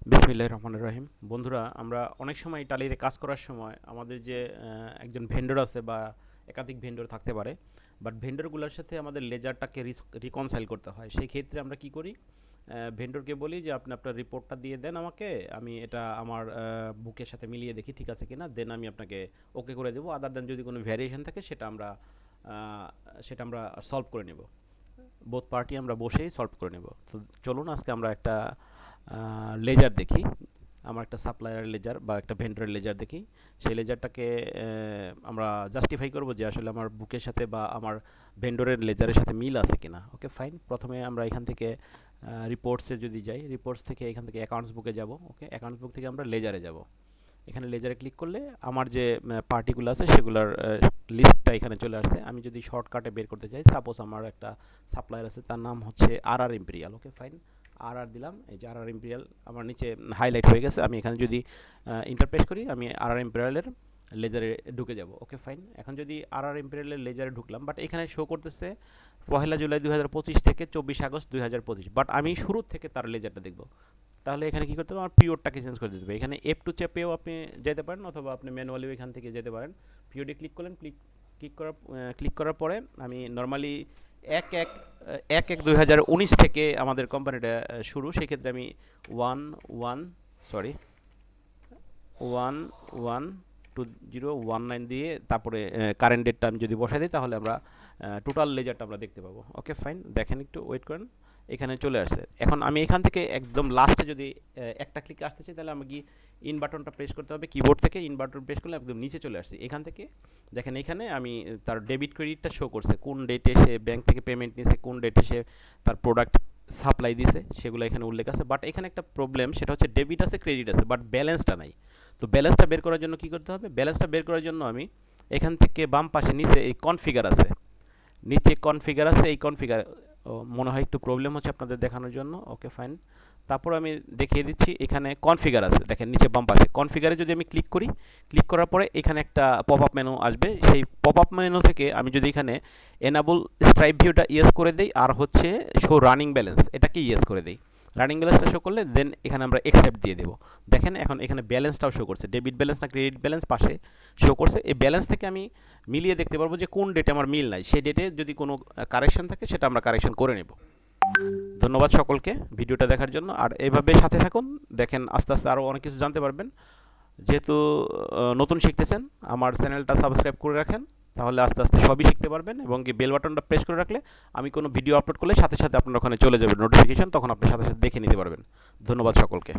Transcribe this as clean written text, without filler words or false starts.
বিসমিল্লাহির রহমানির রহিম। বন্ধুরা, আমরা অনেক সময় টালিতে কাজ করার সময় আমাদের যে একজন ভেন্ডর আছে বা একাধিক ভেন্ডর থাকতে পারে, বাট ভেন্ডরগুলোর সাথে আমাদের লেজারটাকে রিকনসাইল করতে হয়। সেই ক্ষেত্রে আমরা কি করি, ভেন্ডরকে বলি যে আপনি আপনার রিপোর্টটা দিয়ে দেন আমাকে, আমি এটা আমার বুকের সাথে মিলিয়ে দেখি ঠিক আছে কিনা, দেন আমি আপনাকে ওকে করে দেবো। আদার দেন যদি কোনো ভ্যারিয়েশন থাকে আহ, সেটা আমরা সলভ করে নেব। বোথ পার্টি আমরা বসেই সলভ করে নেব। তো চলুন আজকে আমরা একটা লেজার দেখি। আমার একটা সাপ্লায়ার লেজার বা একটা ভেন্ডরের লেজার দেখি। সেই লেজারটাকে আমরা জাস্টিফাই করব যে আসলে আমার বুকের সাথে বা আমার ভেন্ডরের লেজারের সাথে মিল আছে কিনা। Okay fine. প্রথমে আমরা এখান থেকে রিপোর্টসে যদি যাই, রিপোর্টস থেকে এখান থেকে অ্যাকাউন্টস বুকে যাব। ওকে, অ্যাকাউন্টস বুক থেকে আমরা লেজারে যাব। এখানে লেজারে ক্লিক করলে আমার যে পার্টিগুলো আছে সেগুলোর লিস্টটা এখানে চলে আসছে। আমি যদি শর্টকাটে বের করতে চাই, সাপোজ আমার একটা সাপ্লায়ার আছে, তার নাম হচ্ছে আর ইম্পেরিয়াল। ওকে ফাইন, আর দিলাম। এই যে আর ইম্পেরিয়াল আমার নিচে হাইলাইট হয়ে গেছে। আমি এখানে যদি ইন্টারপ্রেস করি, আমি আর ইম্পেরিয়ালের লেজারে ঢুকে যাব। Okay fine. এখন যদি আর ইম্পেরিয়ালের লেজারে ঢুকলাম, বাট এখানে শো করতেছে 1 জুলাই 2025 থেকে 24 আগস্ট 2025, বাট আমি শুরু থেকে তার লেজারটা দেখব। তাহলে এখানে কি করতে হবে, আমার পিরিয়ডটাকে চেঞ্জ করে দিতে হবে। এখানে F2 চেপেও আপনি যেতে পারেন, অথবা আপনি ম্যানুয়ালিও এখান থেকে যেতে পারেন। পিরিয়ডে ক্লিক করলেন, ক্লিক করার পরে আমি নর্মালি 1/1/2019 থেকে আমাদের কোম্পানিটা শুরু। সেক্ষেত্রে আমি 112019 দিয়ে তারপরে কারেন্ট ডেটটা আমি যদি বসাই দিই, তাহলে আমরা টোটাল লেজারটা আমরা দেখতে পাবো। ওকে ফাইন, দেখেন একটু ওয়েট করেন। এখানে চলে আসছে। এখন আমি এখান থেকে একদম লাস্টে যদি একটা ক্লিকে আসতে চাই, তাহলে আমাকে ইন বাটনটা প্রেস করতে হবে। কিবোর্ড থেকে ইন বাটন প্রেস করলে একদম নিচে চলে আসছে। এখান থেকে দেখেন, এখানে আমি তার ডেবিট ক্রেডিটটা শো করছে, কোন ডেটে সে ব্যাংক থেকে পেমেন্ট নিছে, কোন ডেটে সে তার প্রোডাক্ট সাপ্লাই দিছে, সেগুলো এখানে উল্লেখ আছে। বাট এখানে একটা প্রবলেম, সেটা হচ্ছে ডেবিট আছে, ক্রেডিট আছে, বাট ব্যালেন্সটা নাই। তো ব্যালেন্সটা বের করার জন্য কি করতে হবে, ব্যালেন্সটা বের করার জন্য আমি এখান থেকে বাম পাশে নিচে এই কনফিগার আছে, এই কনফিগার, ও মনে হয় একটু প্রবলেম হচ্ছে আপনাদের দেখানোর জন্য। ওকে ফাইন, তারপর আমি দেখিয়ে দিচ্ছি। এখানে কনফিগার আছে, দেখেন নিচে বাম পাশে কনফিগারে যদি আমি ক্লিক করি, ক্লিক করার পরে এখানে একটা পপ আপ মেনু আসবে। সেই পপ আপ মেনু থেকে আমি যদি এখানে এনাবল স্ট্রাইপ ভিউটা ইয়েস করে দেই, আর হচ্ছে শো রানিং ব্যালেন্স, এটাকে ইয়েস করে দেই। রানিং ব্যালেন্সটা শো করলে দেন এখানে আমরা অ্যাকসেপ্ট দিয়ে দেবো। দেখেন এখন এখানে ব্যালেন্সটাও শো করছে, ডেবিট ব্যালেন্স না ক্রেডিট ব্যালেন্স পাশে শো করছে। এই ব্যালেন্স থেকে আমি মিলিয়ে দেখতে পারবো যে কোন ডেটে আমার মিল নাই। সেই ডেটে যদি কোনো কারেকশন থাকে, সেটা আমরা কারেকশন করে নেব। ধন্যবাদ সকলকে ভিডিওটা দেখার জন্য। আর এইভাবে সাথে থাকুন, দেখেন আস্তে আস্তে আরও অনেক কিছু জানতে পারবেন। যেহেতু নতুন শিখতেছেন, আমার চ্যানেলটা সাবস্ক্রাইব করে রাখেন, তাহলে আস্তে আস্তে সবই শিখতে পারবেন। এবং কি বেল বাটনটা প্রেস করে রাখলে আমি কোনো ভিডিও আপলোড করলে সাথে সাথে আপনার ওখানে চলে যাবে নোটিফিকেশন, তখন আপনি সাথে সাথে দেখে নিতে পারবেন। ধন্যবাদ সকলকে।